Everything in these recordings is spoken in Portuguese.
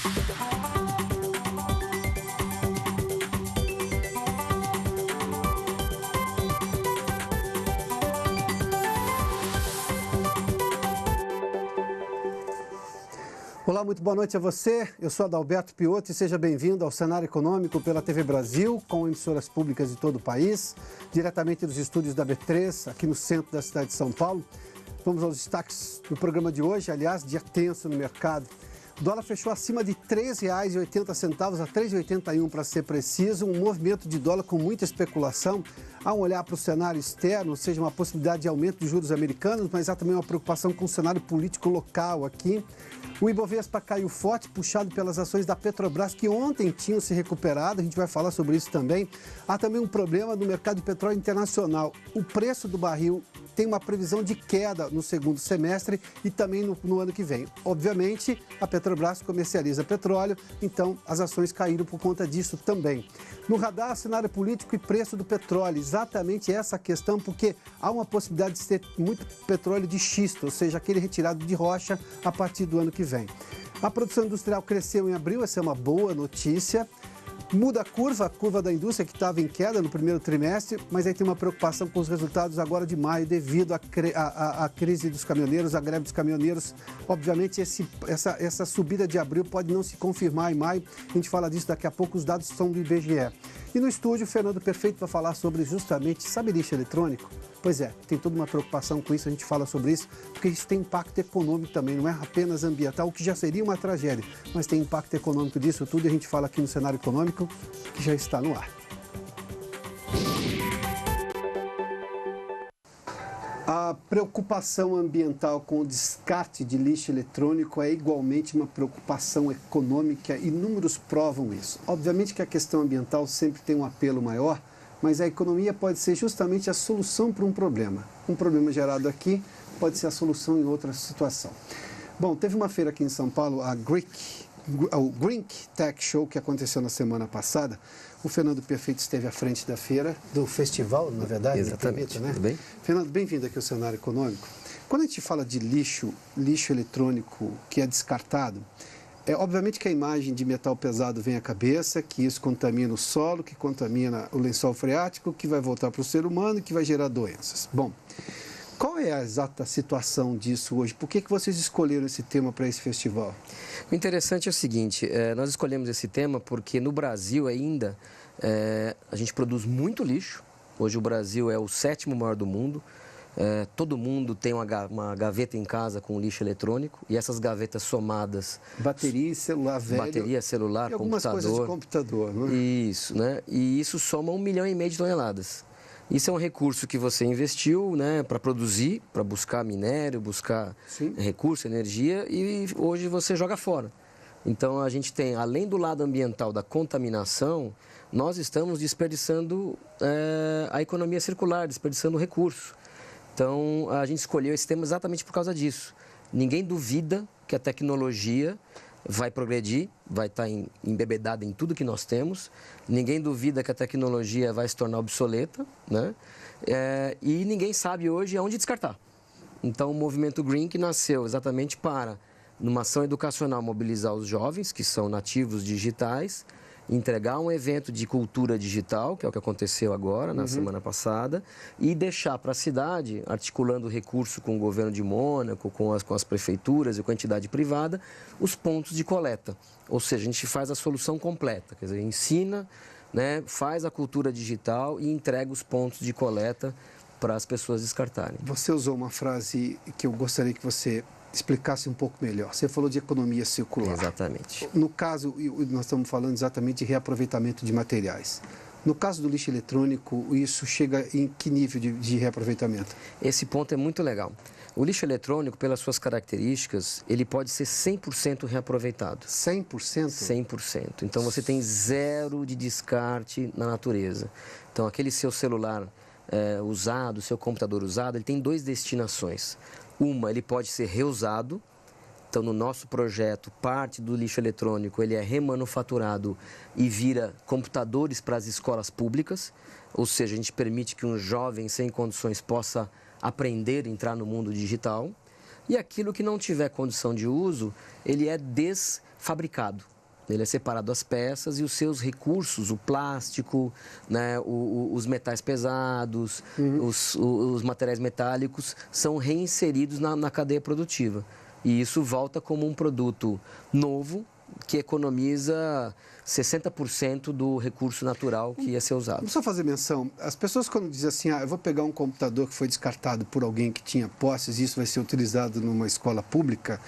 Olá, muito boa noite a você. Eu sou Adalberto Piotto e seja bem-vindo ao Cenário Econômico pela TV Brasil, com emissoras públicas de todo o país, diretamente dos estúdios da B3, aqui no centro da cidade de São Paulo. Vamos aos destaques do programa de hoje, aliás, dia tenso no mercado. O dólar fechou acima de R$ 3,80 a R$ 3,81 para ser preciso, um movimento de dólar com muita especulação. Há um olhar para o cenário externo, ou seja, uma possibilidade de aumento de juros americanos, mas há também uma preocupação com o cenário político local aqui. O Ibovespa caiu forte, puxado pelas ações da Petrobras, que ontem tinham se recuperado, a gente vai falar sobre isso também. Há também um problema no mercado de petróleo internacional. O preço do barril tem uma previsão de queda no segundo semestre e também no ano que vem. Obviamente, a Petrobras comercializa petróleo, então as ações caíram por conta disso também. No radar, cenário político e preço do petróleo, exatamente essa questão, porque há uma possibilidade de ter muito petróleo de xisto, ou seja, aquele retirado de rocha a partir do ano que vem. A produção industrial cresceu em abril, essa é uma boa notícia. Muda a curva da indústria que estava em queda no primeiro trimestre, mas aí tem uma preocupação com os resultados agora de maio devido à crise dos caminhoneiros, à greve dos caminhoneiros. Obviamente essa subida de abril pode não se confirmar em maio, a gente fala disso daqui a pouco, os dados são do IBGE. E no estúdio, o Fernando Perfeito vai falar sobre justamente, sabe, lixo eletrônico? Pois é, tem toda uma preocupação com isso, a gente fala sobre isso, porque isso tem impacto econômico também, não é apenas ambiental, o que já seria uma tragédia, mas tem impacto econômico disso tudo e a gente fala aqui no Cenário Econômico, que já está no ar. A preocupação ambiental com o descarte de lixo eletrônico é igualmente uma preocupação econômica e números provam isso. Obviamente que a questão ambiental sempre tem um apelo maior, mas a economia pode ser justamente a solução para um problema. Um problema gerado aqui pode ser a solução em outra situação. Bom, teve uma feira aqui em São Paulo, o Green Tech Show, que aconteceu na semana passada. O Fernando Perfeito esteve à frente da feira, do festival, na verdade. Exatamente, né? Tudo bem? Fernando, bem-vindo aqui ao Cenário Econômico. Quando a gente fala de lixo eletrônico que é descartado, obviamente que a imagem de metal pesado vem à cabeça, que isso contamina o solo, que contamina o lençol freático, que vai voltar para o ser humano e que vai gerar doenças. Bom, qual é a exata situação disso hoje? Por que vocês escolheram esse tema para esse festival? O interessante é o seguinte, nós escolhemos esse tema porque no Brasil ainda a gente produz muito lixo. Hoje o Brasil é o 7º maior do mundo. Todo mundo tem uma gaveta em casa com lixo eletrônico e essas gavetas somadas... Bateria, celular velho... Bateria, celular, e algumas computador... coisas de computador, não é? Isso, né? E isso soma 1,5 milhão de toneladas. Isso é um recurso que você investiu, né, para produzir, para buscar minério, buscar recurso, energia, e hoje você joga fora. Então a gente tem, além do lado ambiental da contaminação, nós estamos desperdiçando a economia circular, desperdiçando recurso. Então a gente escolheu esse tema exatamente por causa disso. Ninguém duvida que a tecnologia vai progredir, vai estar embebedada em tudo que nós temos. Ninguém duvida que a tecnologia vai se tornar obsoleta, né? E ninguém sabe hoje aonde descartar. Então, o movimento Green, que nasceu exatamente para, numa ação educacional, mobilizar os jovens, que são nativos digitais, entregar um evento de cultura digital, que é o que aconteceu agora, na semana passada, e deixar para a cidade, articulando recurso com o governo de Mônaco, com as prefeituras e com a entidade privada, os pontos de coleta. Ou seja, a gente faz a solução completa, quer dizer, ensina, né, faz a cultura digital e entrega os pontos de coleta para as pessoas descartarem. Você usou uma frase que eu gostaria que você explicasse um pouco melhor. Você falou de economia circular. Exatamente. No caso, nós estamos falando exatamente de reaproveitamento de materiais. No caso do lixo eletrônico, isso chega em que nível de reaproveitamento? Esse ponto é muito legal. O lixo eletrônico, pelas suas características, ele pode ser 100% reaproveitado. 100%? 100%. Então, você tem zero de descarte na natureza. Então, aquele seu celular usado, seu computador usado, ele tem 2 destinações. Uma, ele pode ser reusado. Então, no nosso projeto, parte do lixo eletrônico ele é remanufaturado e vira computadores para as escolas públicas. Ou seja, a gente permite que um jovem sem condições possa aprender a entrar no mundo digital. E aquilo que não tiver condição de uso, ele é fabricado. Ele é separado as peças e os seus recursos, o plástico, né, os metais pesados, os materiais metálicos, são reinseridos na cadeia produtiva. E isso volta como um produto novo, que economiza 60% do recurso natural que ia ser usado. Vamos só fazer menção. As pessoas quando dizem assim, eu vou pegar um computador que foi descartado por alguém que tinha posses e isso vai ser utilizado numa escola pública,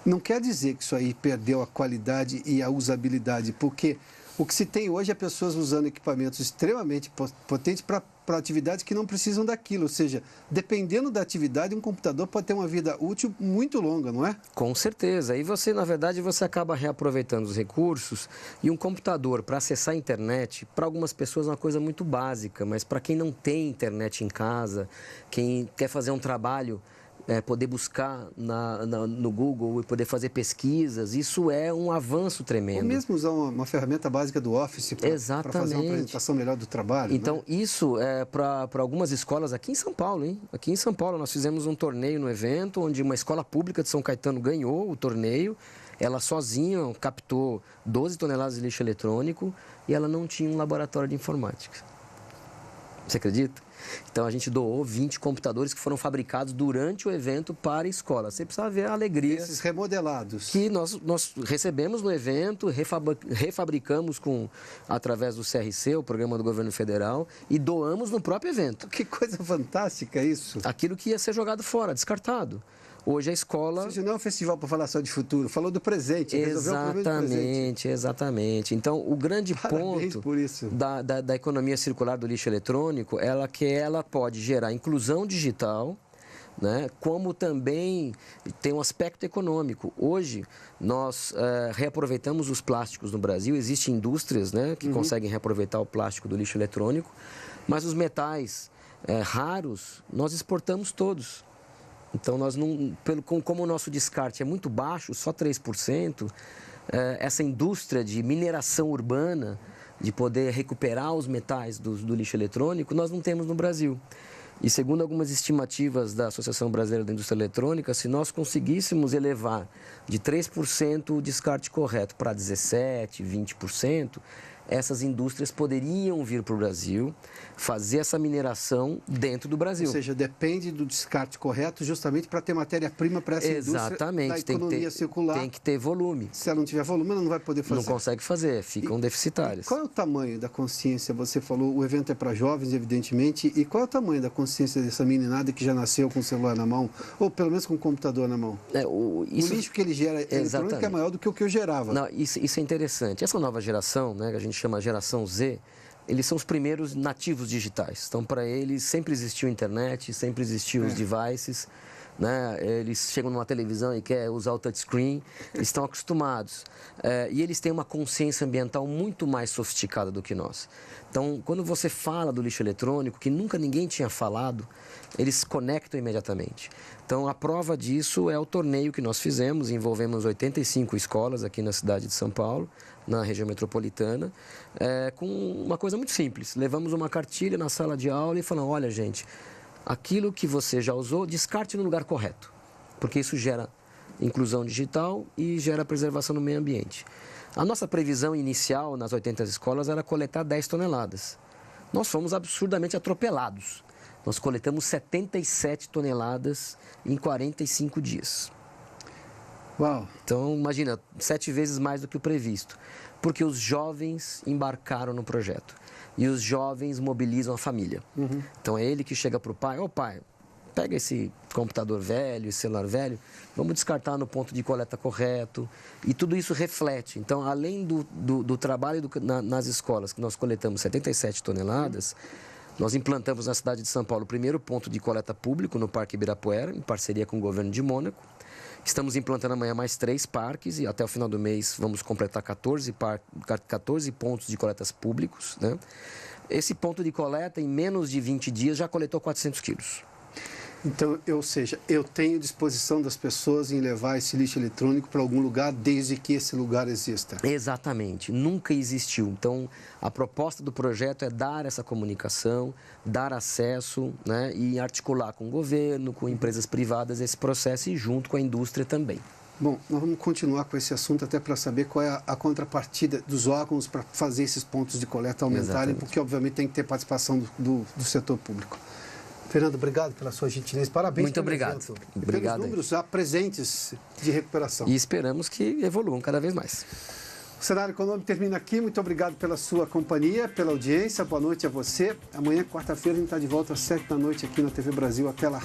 não quer dizer que isso aí perdeu a qualidade e a usabilidade, porque o que se tem hoje é pessoas usando equipamentos extremamente potentes para atividades que não precisam daquilo. Ou seja, dependendo da atividade, um computador pode ter uma vida útil muito longa, não é? Com certeza. E você, na verdade, você acaba reaproveitando os recursos. E um computador para acessar a internet, para algumas pessoas é uma coisa muito básica, mas para quem não tem internet em casa, quem quer fazer um trabalho, poder buscar no Google e poder fazer pesquisas, isso é um avanço tremendo. Ou mesmo usar uma ferramenta básica do Office para fazer uma apresentação melhor do trabalho. Então, né? Isso é para algumas escolas aqui em São Paulo, hein? Aqui em São Paulo nós fizemos um torneio no evento, onde uma escola pública de São Caetano ganhou o torneio. Ela sozinha captou 12 toneladas de lixo eletrônico e ela não tinha um laboratório de informática. Você acredita? Então, a gente doou 20 computadores que foram fabricados durante o evento para a escola. Você precisa ver a alegria. Esses remodelados. Que nós recebemos no evento, refabricamos através do CRC, o Programa do Governo Federal, e doamos no próprio evento. Que coisa fantástica isso. Aquilo que ia ser jogado fora, descartado. Hoje a escola... Isso não é um festival para falar só de futuro, falou do presente. Exatamente, exatamente. Então, o grande ponto da economia circular do lixo eletrônico é que ela pode gerar inclusão digital, né, como também tem um aspecto econômico. Hoje, nós reaproveitamos os plásticos no Brasil, existem indústrias, né, que conseguem reaproveitar o plástico do lixo eletrônico, mas os metais raros, nós exportamos todos. Então, nós não, como o nosso descarte é muito baixo, só 3%, essa indústria de mineração urbana, de poder recuperar os metais do lixo eletrônico, nós não temos no Brasil. E segundo algumas estimativas da Associação Brasileira da Indústria Eletrônica, se nós conseguíssemos elevar de 3% o descarte correto para 17%, 20%, essas indústrias poderiam vir para o Brasil, fazer essa mineração dentro do Brasil. Ou seja, depende do descarte correto justamente para ter matéria-prima para essa indústria da economia circular. Tem que ter volume. Se ela não tiver volume, ela não vai poder fazer. Não consegue fazer, ficam deficitárias. Qual é o tamanho da consciência? Você falou, o evento é para jovens, evidentemente, e qual é o tamanho da consciência dessa meninada que já nasceu com o celular na mão, ou pelo menos com o computador na mão? O lixo que ele gera eletrônico é maior do que o que eu gerava. Não, isso é interessante. Essa nova geração, né, que a gente chama geração Z, eles são os primeiros nativos digitais. Então, para eles, sempre existiu a internet, sempre existiu os devices, né? Eles chegam numa televisão e querem usar o touchscreen, estão acostumados. E eles têm uma consciência ambiental muito mais sofisticada do que nós. Então, quando você fala do lixo eletrônico, que nunca ninguém tinha falado, eles se conectam imediatamente. Então, a prova disso é o torneio que nós fizemos, envolvemos 85 escolas aqui na cidade de São Paulo, na região metropolitana, com uma coisa muito simples. Levamos uma cartilha na sala de aula e falamos, olha, gente, aquilo que você já usou, descarte no lugar correto, porque isso gera inclusão digital e gera preservação no meio ambiente. A nossa previsão inicial nas 80 escolas era coletar 10 toneladas. Nós fomos absurdamente atropelados. Nós coletamos 77 toneladas em 45 dias. Uau! Então, imagina, 7 vezes mais do que o previsto, porque os jovens embarcaram no projeto e os jovens mobilizam a família. Então, é ele que chega para o pai, pai, pega esse computador velho, esse celular velho, vamos descartar no ponto de coleta correto, e tudo isso reflete. Então, além do trabalho nas escolas, que nós coletamos 77 toneladas, nós implantamos na cidade de São Paulo o primeiro ponto de coleta público no Parque Ibirapuera, em parceria com o governo de Mônaco. Estamos implantando amanhã mais 3 parques e até o final do mês vamos completar 14 pontos de coletas públicos, né? Esse ponto de coleta, em menos de 20 dias, já coletou 400 quilos. Então, ou seja, eu tenho disposição das pessoas em levar esse lixo eletrônico para algum lugar, desde que esse lugar exista. Exatamente, nunca existiu. Então, a proposta do projeto é dar essa comunicação, dar acesso, né, e articular com o governo, com empresas privadas esse processo e junto com a indústria também. Bom, nós vamos continuar com esse assunto até para saber qual é a contrapartida dos órgãos para fazer esses pontos de coleta aumentarem, Exatamente. porque obviamente tem que ter participação do setor público. Fernando, obrigado pela sua gentileza. Parabéns. Muito obrigado. Evento, Obrigado. pelos números já presentes de recuperação. E esperamos que evoluam cada vez mais. O Cenário Econômico termina aqui. Muito obrigado pela sua companhia, pela audiência. Boa noite a você. Amanhã, quarta-feira, a gente está de volta às 7 da noite aqui na TV Brasil. Até lá.